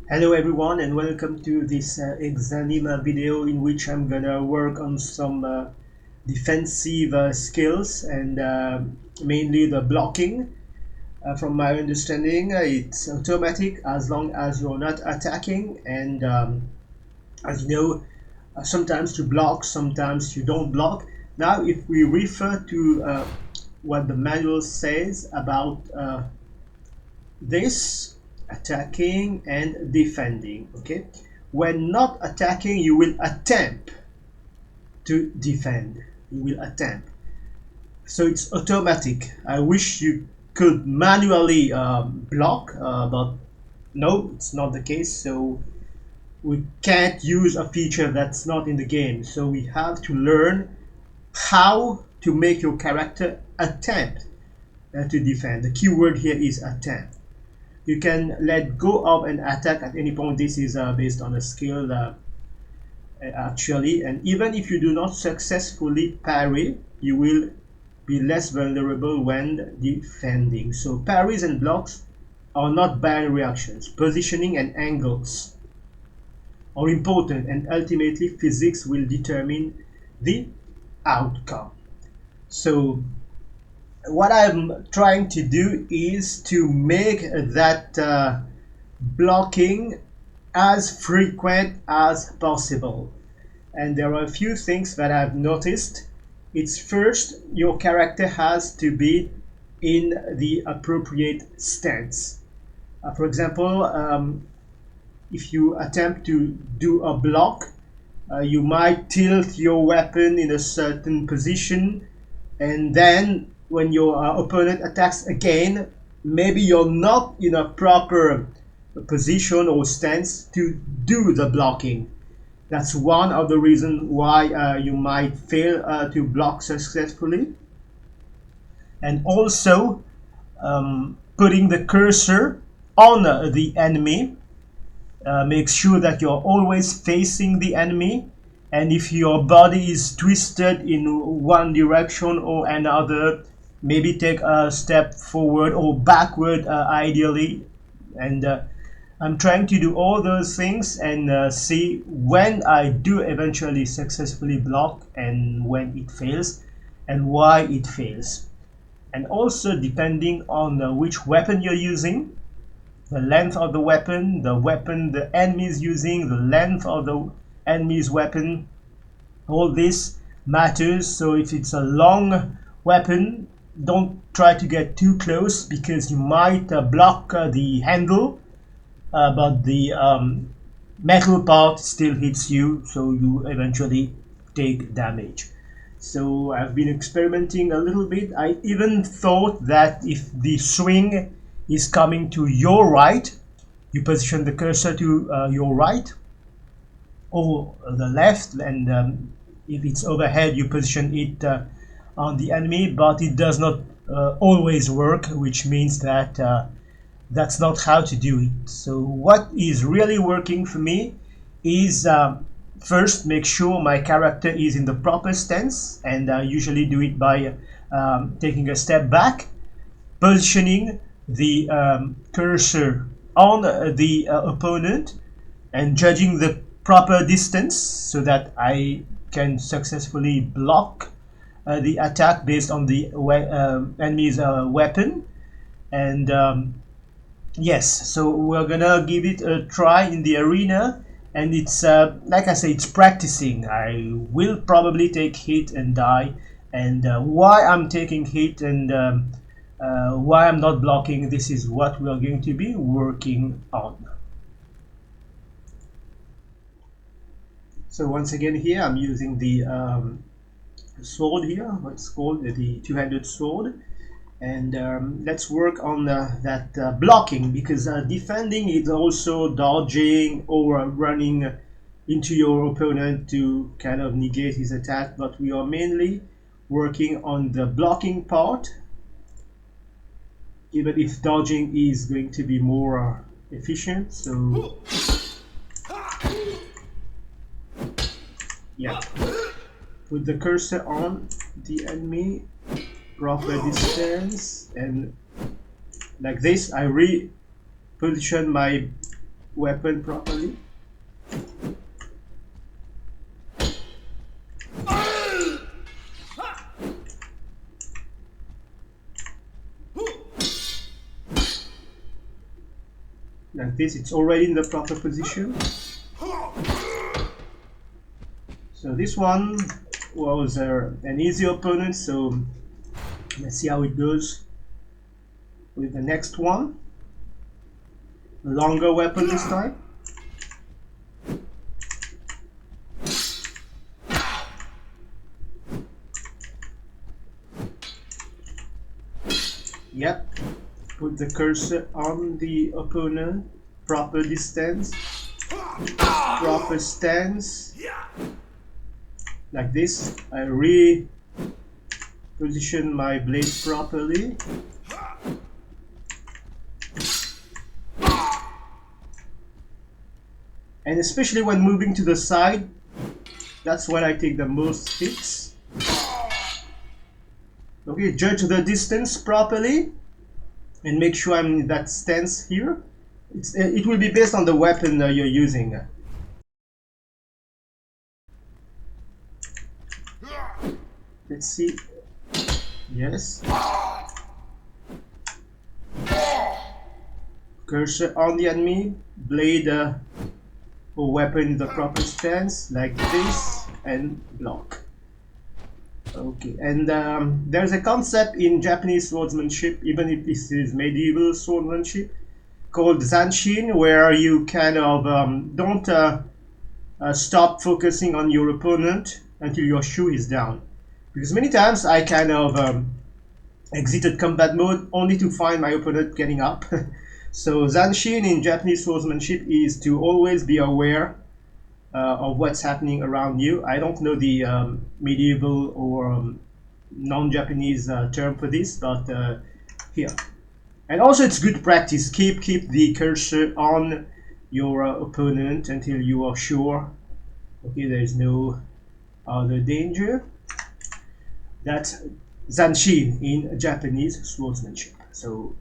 Hello everyone and welcome to this Exanima video in which I'm gonna work on some defensive skills and mainly the blocking. From my understanding, it's automatic as long as you're not attacking, and as you know, sometimes you block, sometimes you don't block. Now if we refer to what the manual says about this, attacking and defending. Okay, when not attacking you will attempt to defend, you will attempt, so it's automatic. I wish you could manually block, but no, it's not the case. So we can't use a feature that's not in the game, so we have to learn how to make your character attempt to defend. The key word here is attempt. You can let go of an attack at any point. This is based on a skill actually, and even if you do not successfully parry, you will be less vulnerable when defending. So parries and blocks are not binary reactions. Positioning and angles are important, and ultimately physics will determine the outcome. So what I'm trying to do is to make that blocking as frequent as possible. And there are a few things that I've noticed. It's first, your character has to be in the appropriate stance. For example, if you attempt to do a block, you might tilt your weapon in a certain position, and then when your opponent attacks again, maybe you're not in a proper position or stance to do the blocking. That's one of the reasons why you might fail to block successfully. And also putting the cursor on the enemy makes sure that you're always facing the enemy, and if your body is twisted in one direction or another, maybe take a step forward or backward ideally. And I'm trying to do all those things and see when I do eventually successfully block and when it fails and why it fails. And also depending on which weapon you're using, the length of the weapon the enemy is using, the length of the enemy's weapon, all this matters. So if it's a long weapon, don't try to get too close because you might block the handle, but the metal part still hits you, so you eventually take damage. So I've been experimenting a little bit. I even thought that if the swing is coming to your right, you position the cursor to your right or the left, and if it's overhead you position it on the enemy, but it does not always work, which means that that's not how to do it. So what is really working for me is first make sure my character is in the proper stance, and I usually do it by taking a step back, positioning the cursor on the opponent and judging the proper distance so that I can successfully block the attack based on the enemy's weapon. And yes, so we're gonna give it a try in the arena, and it's like I say, it's practicing. I will probably take hit and die, and why I'm taking hit and why I'm not blocking, this is what we're going to be working on. So once again here I'm using the sword here, what's called the two-handed sword, and let's work on that blocking, because defending is also dodging or running into your opponent to kind of negate his attack, but we are mainly working on the blocking part, even if dodging is going to be more efficient. So yeah, put the cursor on the enemy, proper distance, and like this I reposition my weapon properly. Like this, it's already in the proper position. So this one was an easy opponent, so let's see how it goes with the next one. Longer weapon this time. Yep, put the cursor on the opponent, proper distance, proper stance, like this. I reposition my blade properly. And especially when moving to the side, that's when I take the most hits. Okay, judge the distance properly and make sure I'm in that stance here. It will be based on the weapon you're using. Let's see. Yes. Cursor on the enemy, blade or weapon in the proper stance, like this, and block. Okay, and there's a concept in Japanese swordsmanship, even if this is medieval swordsmanship, called zanshin, where you kind of don't stop focusing on your opponent until your shoe is down. Because many times I kind of exited combat mode only to find my opponent getting up. So zanshin in Japanese swordsmanship is to always be aware of what's happening around you. I don't know the medieval or non-Japanese term for this, but here. And also it's good practice. Keep the cursor on your opponent until you are sure, okay, there is no other danger. That's zanshin in Japanese swordsmanship. So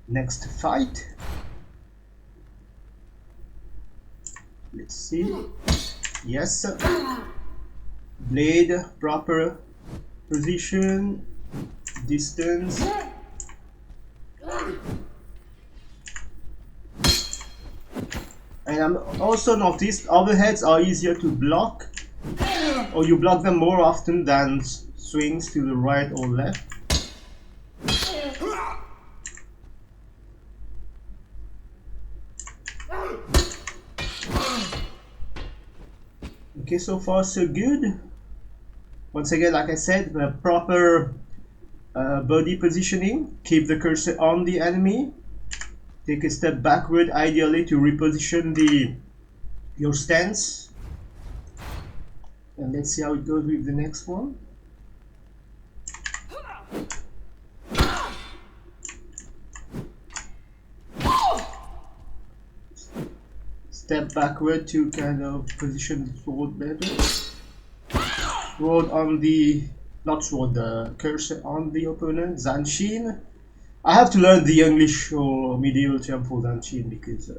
next fight. Let's see. Yes. Blade, proper position, distance. And I'm also noticed overheads are easier to block, or you block them more often than swings to the right or left. Okay, so far so good. Once again, like I said, the proper body positioning. Keep the cursor on the enemy. Take a step backward, ideally, to reposition your stance. And let's see how it goes with the next one. Step backward to kind of position the sword better. Sword on the, not sword, the cursor on the opponent. Zanshin. I have to learn the English or medieval term for zanshin because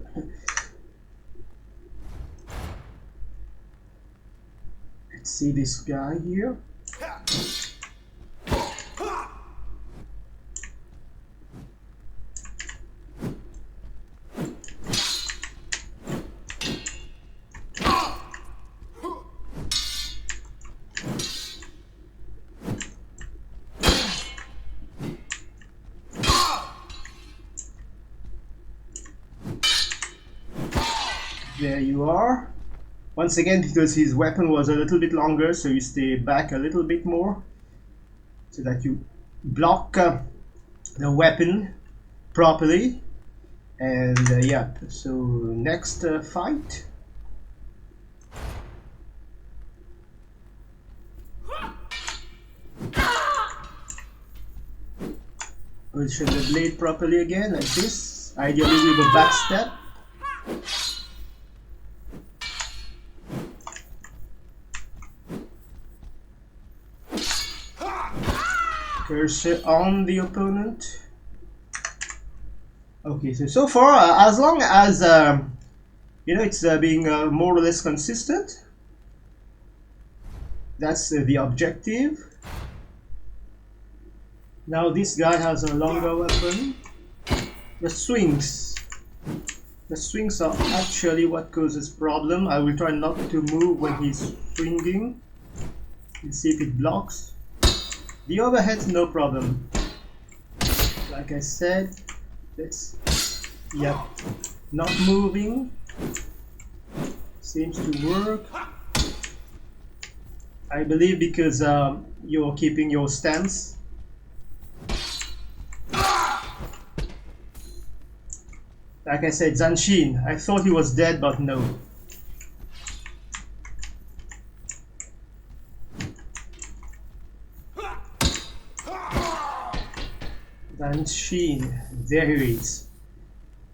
let's see this guy here. There you are. Once again, because his weapon was a little bit longer, so you stay back a little bit more so that you block the weapon properly. And yeah, so next fight. Position the blade properly again, like this, ideally with a back step. Cursor on the opponent. Okay, so far, as long as It's being more or less consistent. That's the objective. Now this guy has a longer weapon. The swings. The swings are actually what causes problem. I will try not to move when he's swinging and see if it blocks. The overhead, no problem. Like I said, let's, yep, not moving. Seems to work. I believe because you're keeping your stance. Like I said, Zanshin. I thought he was dead, but no. Zanshin. There he is.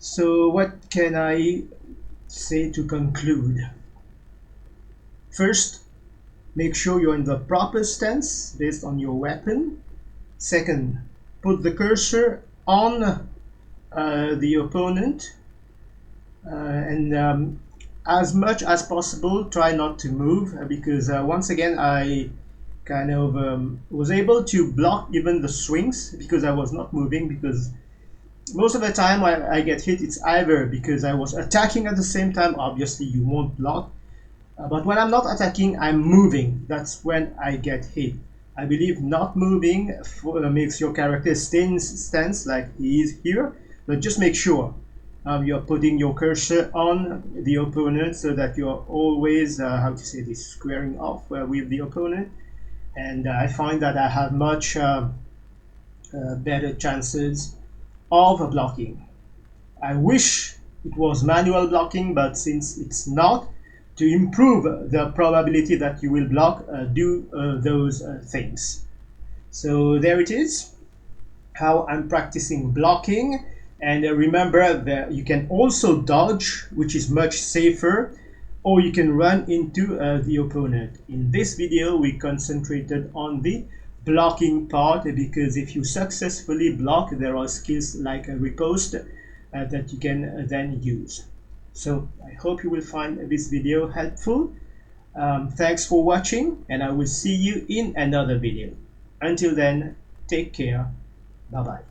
So what can I say to conclude? First, make sure you're in the proper stance based on your weapon. Second, put the cursor on the opponent and as much as possible try not to move because once again I kind of was able to block even the swings because I was not moving, because most of the time I get hit, it's either because I was attacking at the same time, obviously you won't block, but when I'm not attacking, I'm moving. That's when I get hit. I believe not moving makes your character stay in stance like he is here, but just make sure you're putting your cursor on the opponent so that you're always, how to say this, squaring off with the opponent. And I find that I have much better chances of blocking. I wish it was manual blocking, but since it's not, to improve the probability that you will block, do those things. So there it is, how I'm practicing blocking. And remember that you can also dodge, which is much safer, or you can run into the opponent. In this video, we concentrated on the blocking part because if you successfully block, there are skills like a riposte that you can then use. So I hope you will find this video helpful. Thanks for watching, and I will see you in another video. Until then, take care. Bye bye.